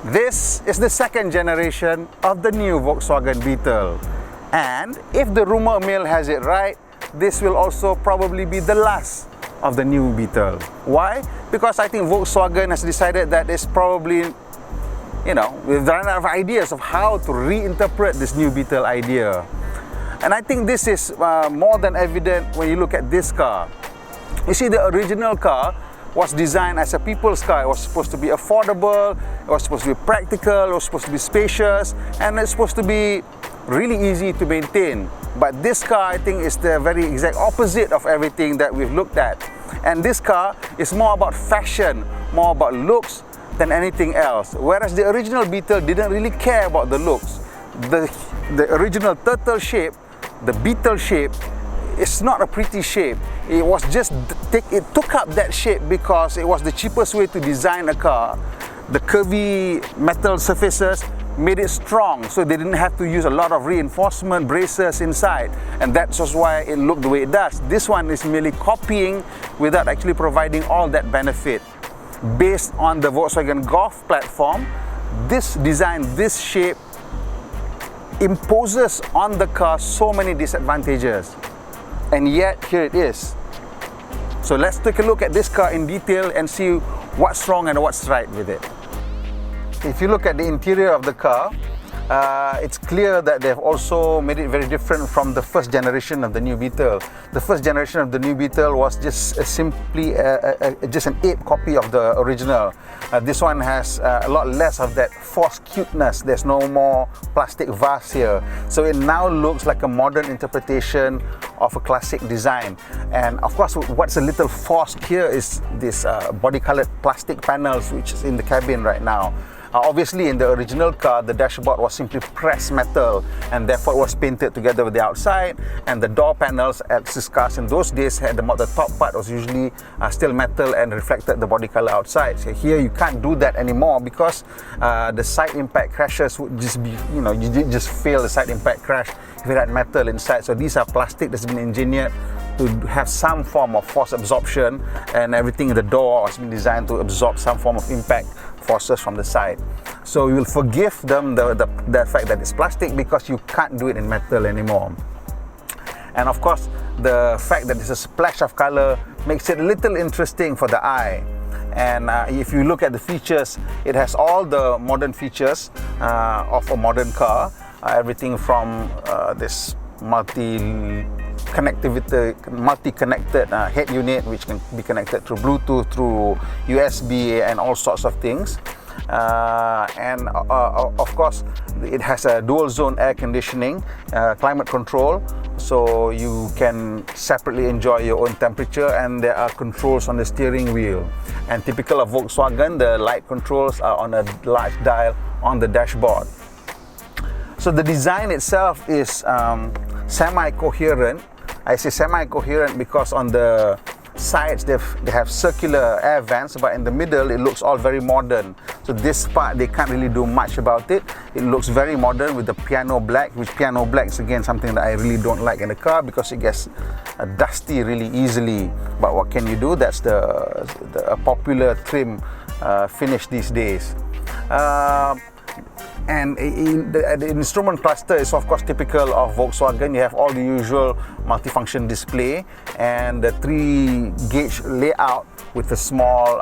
This is the second generation of the new Volkswagen Beetle. And if the rumor mill has it right, this will also probably be the last of the new Beetle. Why? Because I think Volkswagen has decided that it's probably, we've run out of ideas of how to reinterpret this new Beetle idea. And I think this is more than evident when you look at this car. You see, the original car was designed as a people's car. It was supposed to be affordable, it was supposed to be practical, it was supposed to be spacious, and it's supposed to be really easy to maintain. But this car, I think, is the very exact opposite of everything that we've looked at. And this car is more about fashion, more about looks than anything else. Whereas the original Beetle didn't really care about the looks. The original turtle shape, the Beetle shape, it's not a pretty shape. It was just, it took up that shape because it was the cheapest way to design a car. The curvy metal surfaces made it strong, so they didn't have to use a lot of reinforcement braces inside, and that's just why it looked the way it does. This one is merely copying without actually providing all that benefit. Based on the Volkswagen Golf platform, this design, this shape imposes on the car so many disadvantages. And yet, here it is. So let's take a look at this car in detail and see what's wrong and what's right with it. If you look at the interior of the car, it's clear that they've also made it very different from the first generation of the new Beetle. The first generation of the new Beetle was just simply just an ape copy of the original. This one has a lot less of that forced cuteness. There's no more plastic vase here. So it now looks like a modern interpretation of a classic design. And of course, what's a little forced here is this body-colored plastic panels which is in the cabin right now. Obviously, in the original car, the dashboard was simply pressed metal and therefore was painted together with the outside, and the door panels, as discussed in those days, had the top part was usually still metal and reflected the body color outside. So here you can't do that anymore because the side impact crashes would just be, you just fail the side impact crash if it had metal inside. So these are plastic that's been engineered to have some form of force absorption, and everything in the door has been designed to absorb some form of impact forces from the side. So you will forgive them the fact that it's plastic because you can't do it in metal anymore. And of course, the fact that there's a splash of color makes it a little interesting for the eye. And if you look at the features, it has all the modern features of a modern car. Everything from this multi-connected head unit, which can be connected through Bluetooth, through USB, and all sorts of things. And of course, it has a dual zone air conditioning, climate control, so you can separately enjoy your own temperature, and there are controls on the steering wheel. And typical of Volkswagen, the light controls are on a large dial on the dashboard. So the design itself is semi-coherent. I say semi-coherent because on the sides they have circular air vents, but in the middle it looks all very modern. So this part they can't really do much about it. It looks very modern with the piano black, which piano black is again something that I really don't like in the car because it gets dusty really easily. But what can you do? That's a popular trim finish these days. And the instrument cluster is of course typical of Volkswagen. You have all the usual multifunction display and the 3-gauge layout with a small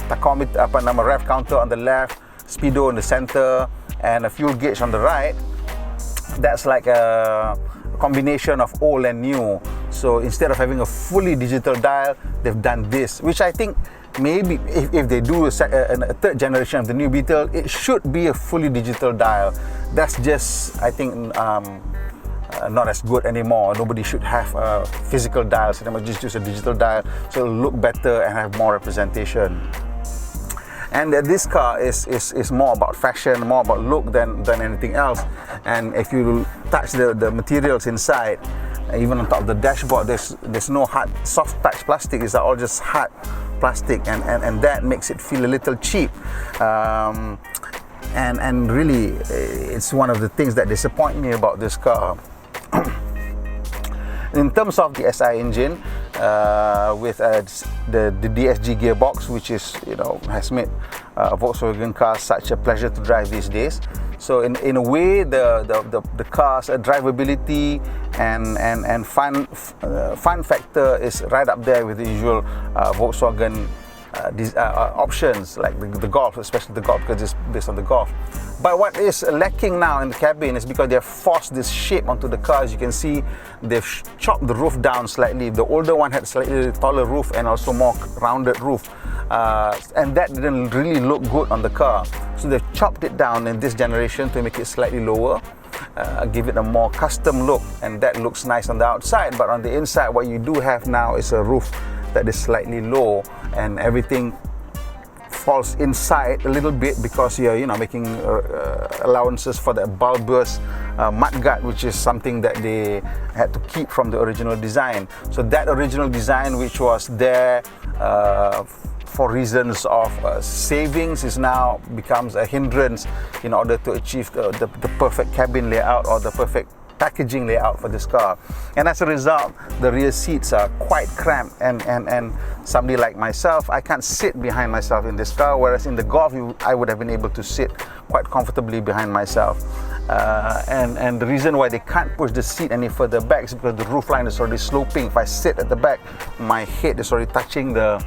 tachometer, rev counter on the left, speedo in the center, and a fuel gauge on the right. That's like a combination of old and new. So instead of having a fully digital dial, they've done this, which I think maybe if they do a third generation of the new Beetle, it should be a fully digital dial. That's just, I think, not as good anymore. Nobody should have physical dials, they must just use a digital dial so it'll look better and have more representation. And this car is more about fashion, more about look than anything else. And if you touch the materials inside, even on top of the dashboard, there's no hard, soft touch plastic. These are all just hard plastic, and that makes it feel a little cheap. And really, it's one of the things that disappoint me about this car. In terms of the SI engine, with the DSG gearbox, which is has made Volkswagen cars such a pleasure to drive these days. So in a way, the car's drivability and fun factor is right up there with the usual Volkswagen options, like the Golf, especially the Golf, because it's based on the Golf. But what is lacking now in the cabin is because they've forced this shape onto the car. As you can see, they've chopped the roof down slightly. The older one had slightly taller roof and also more rounded roof, and that didn't really look good on the car. So they've chopped it down in this generation to make it slightly lower, give it a more custom look, and that looks nice on the outside. But on the inside, what you do have now is a roof that is slightly low, and everything falls inside a little bit because you're making allowances for the bulbous mudguard, which is something that they had to keep from the original design. So that original design, which was there for reasons of savings, is now becomes a hindrance in order to achieve the perfect cabin layout or the perfect packaging layout for this car. And as a result, the rear seats are quite cramped, and somebody like myself, I can't sit behind myself in this car, whereas in the Golf I would have been able to sit quite comfortably behind myself. And the reason why they can't push the seat any further back is because the roofline is already sloping. If I sit at the back, my head is already touching the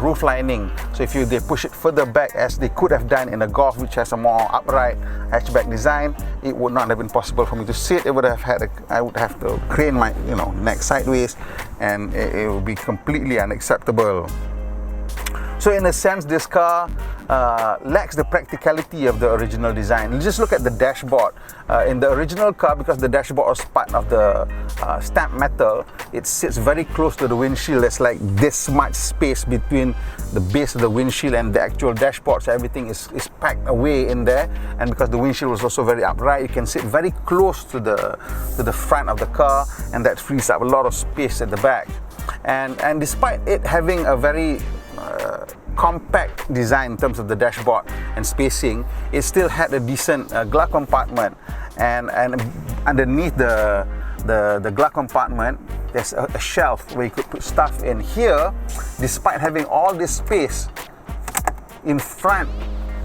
roof lining. So if they push it further back, as they could have done in a Golf, which has a more upright hatchback design, it would not have been possible for me to sit. It would have I would have to crane my neck sideways, and it would be completely unacceptable. So in a sense, this car lacks the practicality of the original design. Just look at the dashboard. In the original car, because the dashboard was part of the stamped metal, it sits very close to the windshield. There's like this much space between the base of the windshield and the actual dashboard, so everything is packed away in there. And because the windshield was also very upright, you can sit very close to the front of the car, and that frees up a lot of space at the back. And despite it having a very compact design in terms of the dashboard and spacing, it still had a decent glove compartment, and underneath the glove compartment there's a shelf where you could put stuff in. Here, despite having all this space in front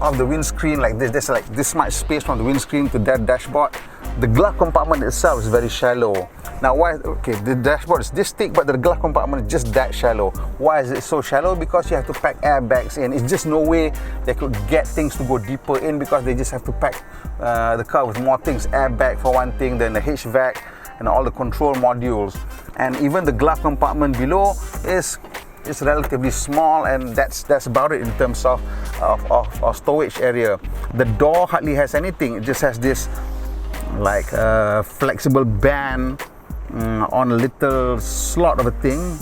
of the windscreen, like there's like this much space from the windscreen to that dashboard, the glove compartment itself is very shallow. Now why? Okay, the dashboard is this thick, but the glove compartment is just that shallow. Why is it so shallow? Because you have to pack airbags in. It's just no way they could get things to go deeper in, because they just have to pack the car with more things. Airbag for one thing, then the HVAC and all the control modules. And even the glove compartment below is relatively small, and that's about it in terms of storage area. The door hardly has anything. It just has this like flexible band on a little slot of a thing.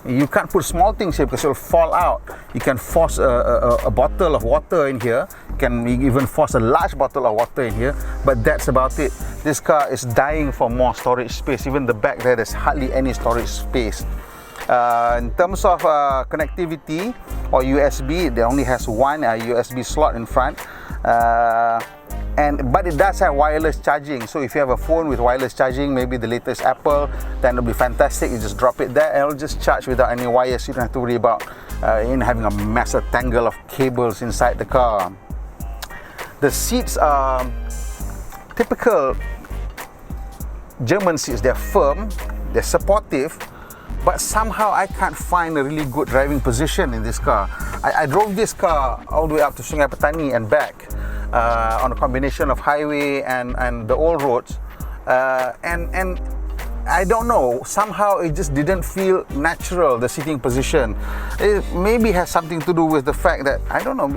You can't put small things here because it'll fall out. You can force a bottle of water in here. You can even force a large bottle of water in here, but that's about it. This car is dying for more storage space. Even the back there's hardly any storage space. In terms of connectivity or USB, it only has one USB slot in front, but it does have wireless charging. So if you have a phone with wireless charging, maybe the latest Apple, then it'll be fantastic. You just drop it there and it'll just charge without any wires. You don't have to worry about having a massive tangle of cables inside the car. The seats are typical German seats. They're firm, they're supportive, but somehow I can't find a really good driving position in this car. I drove this car all the way up to Sungai Petani and back on a combination of highway and the old roads, and I don't know, somehow it just didn't feel natural, the sitting position. It maybe has something to do with the fact that, I don't know,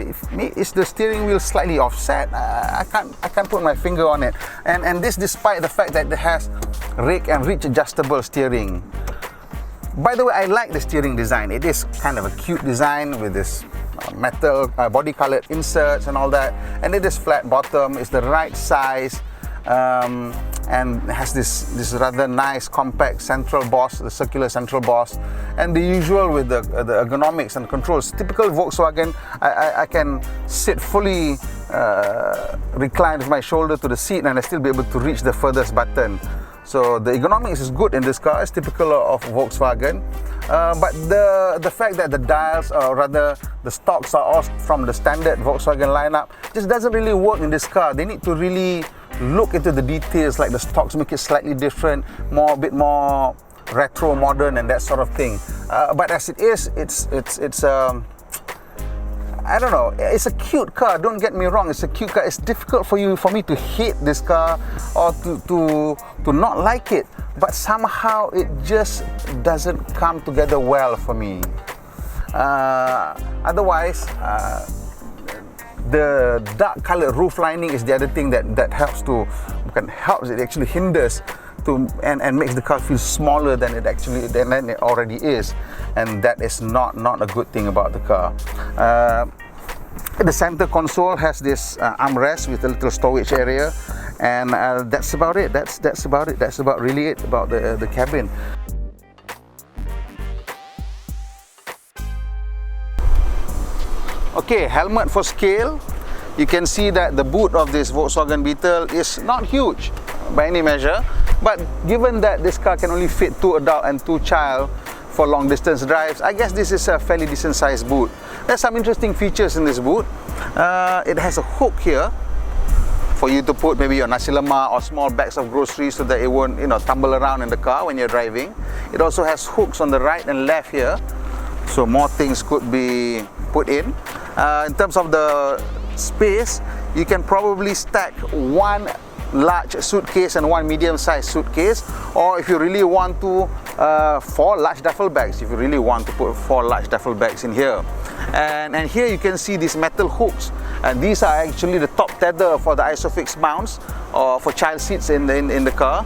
is the steering wheel slightly offset? I can't put my finger on it. And this despite the fact that it has rake and reach adjustable steering. By the way, I like the steering design. It is kind of a cute design with this metal body colored inserts and all that, and it is flat bottom. It's the right size, and has this rather nice compact central boss, the circular central boss, and the usual with the ergonomics and controls. Typical Volkswagen. I can sit fully reclined with my shoulder to the seat, and I still be able to reach the furthest button. So the ergonomics is good in this car. It's typical of Volkswagen. But the fact that the dials, or rather the stocks, are all from the standard Volkswagen lineup just doesn't really work in this car. They need to really look into the details, like the stocks make it slightly different, a bit more retro, modern, and that sort of thing. But as it is, it's I don't know, it's a cute car, don't get me wrong, it's a cute car. It's difficult for me to hate this car or to not like it, but somehow it just doesn't come together well for me. Otherwise, the dark colored roof lining is the other thing that helps, it actually hinders and makes the car feel smaller than it already is, and that is not a good thing about the car. The center console has this armrest with a little storage area, and that's about it. That's about really it about the cabin. Okay, helmet for scale. You can see that the boot of this Volkswagen Beetle is not huge by any measure, but given that this car can only fit 2 adult and 2 child for long distance drives, I guess this is a fairly decent sized boot. There's some interesting features in this boot. It has a hook here for you to put maybe your nasi lemak or small bags of groceries so that it won't, tumble around in the car when you're driving. It also has hooks on the right and left here, so more things could be put in. In terms of the space, you can probably stack 1 large suitcase and 1 medium-sized suitcase, or if you really want to, 4 large duffel bags, if you really want to put 4 large duffel bags in here. And here you can see these metal hooks, and these are actually the top tether for the ISOFIX mounts or for child seats in the car.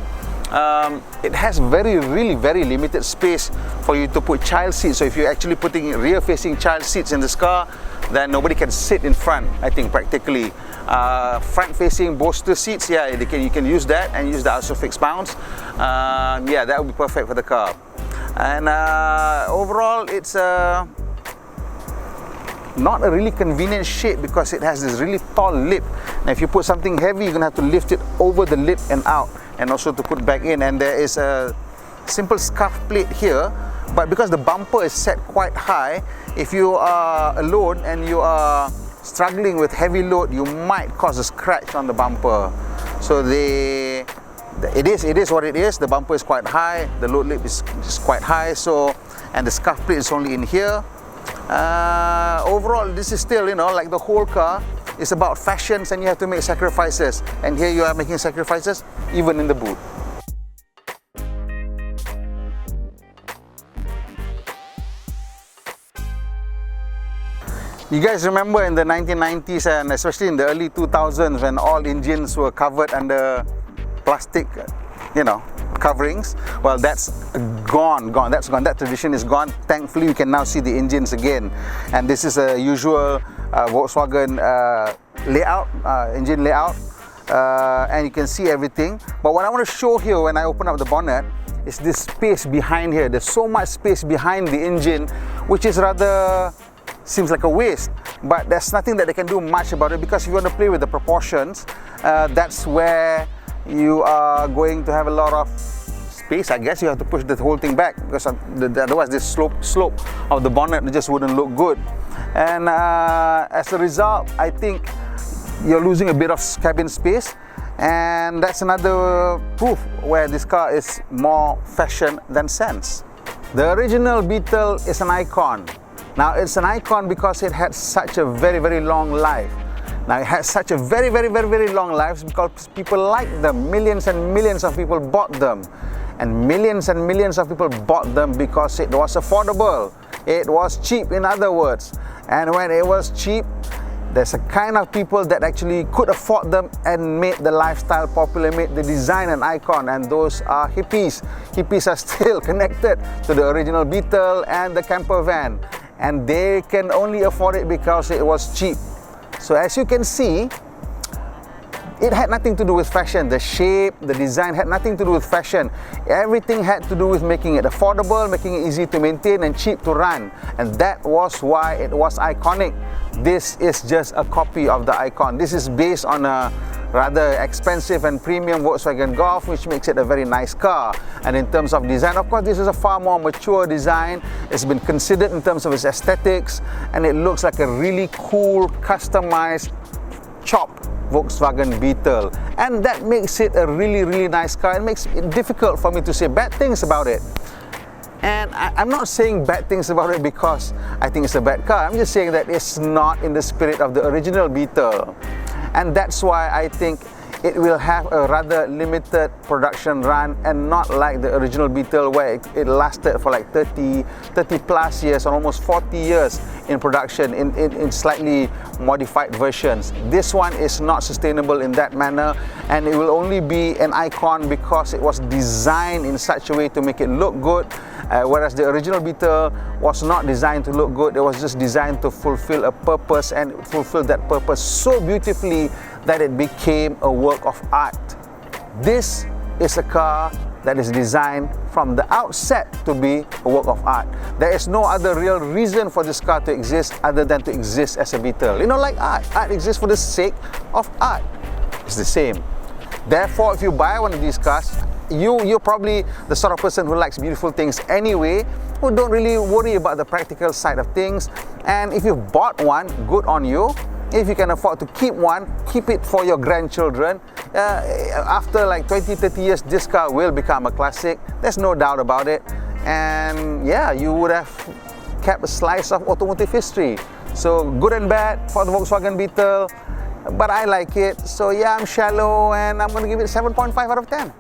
It has really very limited space for you to put child seats, so if you're actually putting rear facing child seats in this car, then nobody can sit in front, I think, practically. Front facing bolster seats, yeah, you can use that and use the ISOFIX mounts. Yeah, that would be perfect for the car. And overall, it's not a really convenient shape because it has this really tall lip. Now if you put something heavy, you're gonna have to lift it over the lip and out, and also to put back in. And there is a simple scuff plate here, but because the bumper is set quite high, if you are alone and you are struggling with heavy load, you might cause a scratch on the bumper. So it is what it is. The bumper is quite high, the load lip is quite high, so, and the scuff plate is only in here. Overall, this is still, like the whole car is about fashions, and you have to make sacrifices, and here you are making sacrifices even in the boot. You guys remember in the 1990s and especially in the early 2000s when all engines were covered under plastic, coverings? Well, that's gone. That tradition is gone. Thankfully, we can now see the engines again. And this is a usual Volkswagen layout, engine layout. And you can see everything. But what I want to show here when I open up the bonnet is this space behind here. There's so much space behind the engine, which is rather seems like a waste, but there's nothing that they can do much about it, because if you want to play with the proportions, that's where you are going to have a lot of space. I guess you have to push the whole thing back, because otherwise this slope of the bonnet just wouldn't look good. And as a result, I think you're losing a bit of cabin space, and that's another proof where this car is more fashion than sense. The original Beetle is an icon. Now, it's an icon because it had such a very long life. Now, it had such a very long life because people liked them. Millions and millions of people bought them. And millions of people bought them because it was affordable. It was cheap, in other words. And when it was cheap, there's a kind of people that actually could afford them and made the lifestyle popular, made the design an icon, and those are hippies. Hippies are still connected to the original Beetle and the camper van, and they can only afford it because it was cheap. So as you can see, it had nothing to do with fashion. The shape, the design had nothing to do with fashion. Everything had to do with making it affordable, making it easy to maintain and cheap to run. And that was why it was iconic. This is just a copy of the Icon. This is based on a rather expensive and premium Volkswagen Golf, which makes it a very nice car. And in terms of design, of course, this is a far more mature design. It's been considered in terms of its aesthetics, and it looks like a really cool, customized, chopped Volkswagen Beetle. And that makes it a really, really nice car. It makes it difficult for me to say bad things about it. And I'm not saying bad things about it because I think it's a bad car. I'm just saying that it's not in the spirit of the original Beetle. And that's why I think it will have a rather limited production run, and not like the original Beetle where it lasted for like 30 plus years or almost 40 years in production in slightly modified versions. This one is not sustainable in that manner, and it will only be an icon because it was designed in such a way to make it look good, whereas the original Beetle was not designed to look good. It was just designed to fulfill a purpose, and fulfill that purpose so beautifully that it became a work of art. This is a car that is designed from the outset to be a work of art. There is no other real reason for this car to exist other than to exist as a Beetle. You know, like art. Art exists for the sake of art. It's the same. Therefore, if you buy one of these cars, you're probably the sort of person who likes beautiful things anyway, who don't really worry about the practical side of things. And if you've bought one, good on you. If you can afford to keep one, keep it for your grandchildren. After like 20-30 years, this car will become a classic. There's no doubt about it. And yeah, you would have kept a slice of automotive history. So good and bad for the Volkswagen Beetle, but I like it. So yeah, I'm shallow, and I'm going to give it 7.5 out of 10.